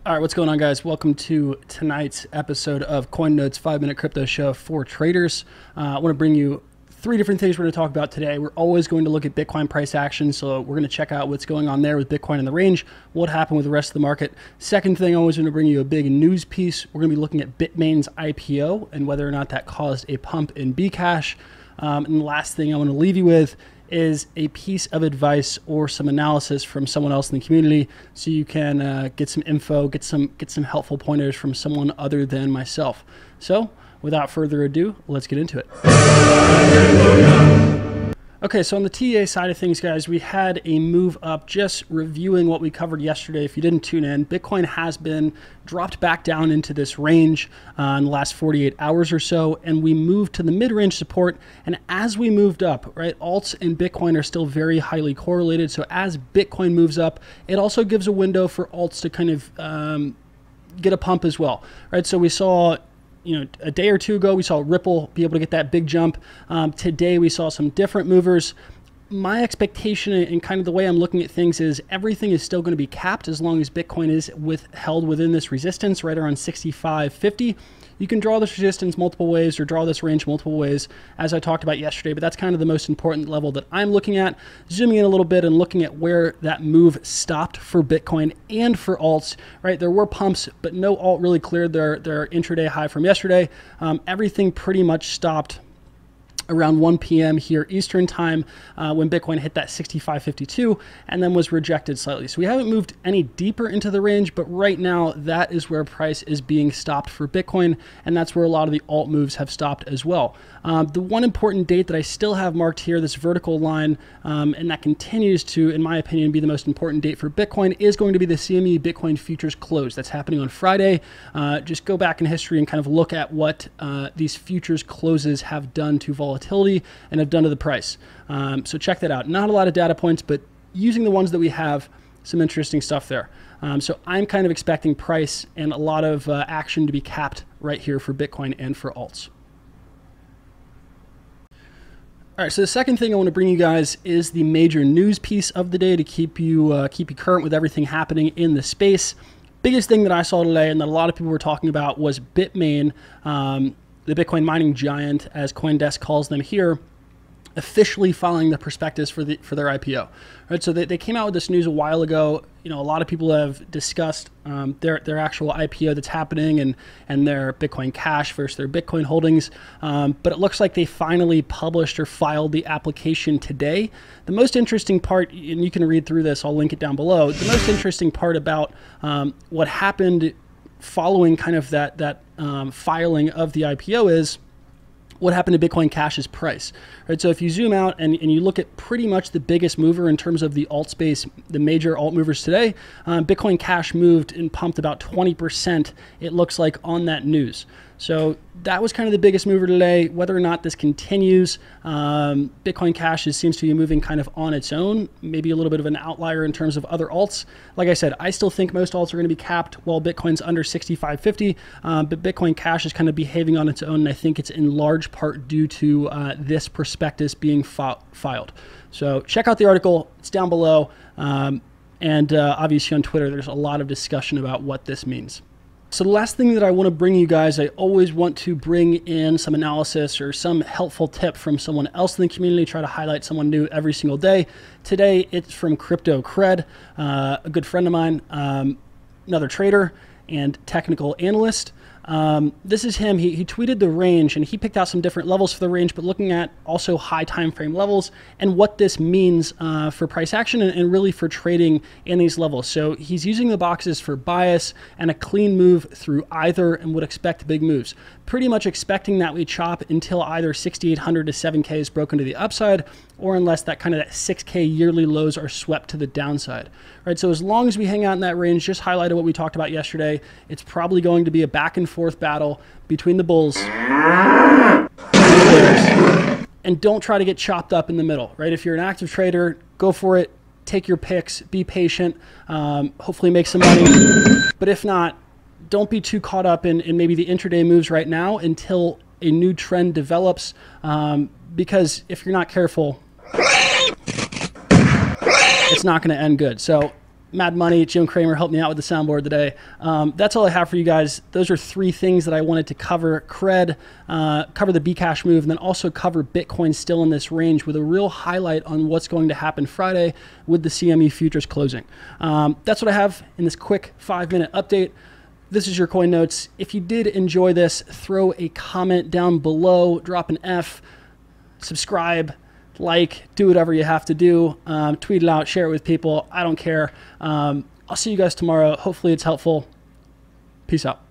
All right, what's going on, guys? Welcome to tonight's episode of CoinNode's 5-Minute Crypto Show for traders. I want to bring you three different things we're going to talk about today. We're always going to look at Bitcoin price action, so we're going to check out what's going on there with Bitcoin in the range, what happened with the rest of the market. Second thing, I'm always going to bring you a big news piece. We're going to be looking at Bitmain's IPO and whether or not that caused a pump in Bcash. And the last thing I want to leave you with is a piece of advice or some analysis from someone else in the community, so you can get some info, get some helpful pointers from someone other than myself. So without further ado, let's get into it. Okay, so on the TA side of things, guys, we had a move up. Just reviewing what we covered yesterday, if you didn't tune in, Bitcoin has been dropped back down into this range in the last 48 hours or so, and we moved to the mid-range support. And as we moved up, right, alts and Bitcoin are still very highly correlated. So as Bitcoin moves up, it also gives a window for alts to kind of get a pump as well, right? So we saw, a day or two ago, we saw Ripple be able to get that big jump. Today, we saw some different movers. My expectation and kind of the way I'm looking at things is everything is still going to be capped as long as Bitcoin is held within this resistance right around 65.50. You can draw this resistance multiple ways or draw this range multiple ways, as I talked about yesterday, but that's kind of the most important level that I'm looking at. Zooming in a little bit and looking at where that move stopped for Bitcoin and for alts, right? There were pumps, but no alt really cleared their intraday high from yesterday. Everything pretty much stopped around 1 p.m. here Eastern time when Bitcoin hit that 65.52 and then was rejected slightly. So we haven't moved any deeper into the range, but right now that is where price is being stopped for Bitcoin, and that's where a lot of the alt moves have stopped as well. The one important date that I still have marked here, this vertical line, and that continues to, in my opinion, be the most important date for Bitcoin, is going to be the CME Bitcoin futures close. That's happening on Friday. Just go back in history and kind of look at what these futures closes have done to volatility and have done to the price. So check that out. Not a lot of data points, but using the ones that we have, some interesting stuff there. So I'm kind of expecting price and a lot of action to be capped right here for Bitcoin and for alts. All right, so the second thing I want to bring you guys is the major news piece of the day to keep you current with everything happening in the space. Biggest thing that I saw today and that a lot of people were talking about was Bitmain, the Bitcoin mining giant, as CoinDesk calls them here, officially filing the prospectus for their IPO. Right, so they came out with this news a while ago. A lot of people have discussed their actual IPO that's happening and their Bitcoin Cash versus their Bitcoin holdings. But it looks like they finally published or filed the application today. The most interesting part, and you can read through this, I'll link it down below. The most interesting part about what happened following kind of that filing of the IPO is what happened to Bitcoin Cash's price, right? So if you zoom out and you look at pretty much the biggest mover in terms of the alt space, the major alt movers today, Bitcoin Cash moved and pumped about 20%, it looks like, on that news. So that was kind of the biggest mover today. Whether or not this continues, Bitcoin Cash seems to be moving kind of on its own, maybe a little bit of an outlier in terms of other alts. Like I said, I still think most alts are going to be capped while Bitcoin's under 65.50, but Bitcoin Cash is kind of behaving on its own, and I think it's in large part due to this prospectus being filed. So check out the article. It's down below. And obviously on Twitter, there's a lot of discussion about what this means. So the last thing that I want to bring you guys, I always want to bring in some analysis or some helpful tip from someone else in the community, try to highlight someone new every single day. Today, it's from CryptoCred, a good friend of mine, another trader and technical analyst. This is him. He tweeted the range and he picked out some different levels for the range, but looking at also high time frame levels and what this means for price action and really for trading in these levels. So he's using the boxes for bias and a clean move through either and would expect big moves. Pretty much expecting that we chop until either 6,800 to 7K is broken to the upside, or unless that kind of 6K yearly lows are swept to the downside. Right, so as long as we hang out in that range, just highlighted what we talked about yesterday, it's probably going to be a back and forth battle between the bulls and the bears. And don't try to get chopped up in the middle, right? If you're an active trader, go for it, take your picks, be patient, hopefully make some money. But if not, don't be too caught up in maybe the intraday moves right now until a new trend develops, because if you're not careful, it's not going to end good. So Mad Money, Jim Cramer helped me out with the soundboard today. That's all I have for you guys. Those are 3 things that I wanted to cover. Cred, cover the Bcash move, and then also cover Bitcoin still in this range with a real highlight on what's going to happen Friday with the CME futures closing. That's what I have in this quick 5-minute update. This is your coin notes. If you did enjoy this, throw a comment down below, drop an F, subscribe, like, do whatever you have to do, tweet it out, share it with people. I don't care. I'll see you guys tomorrow. Hopefully it's helpful. Peace out.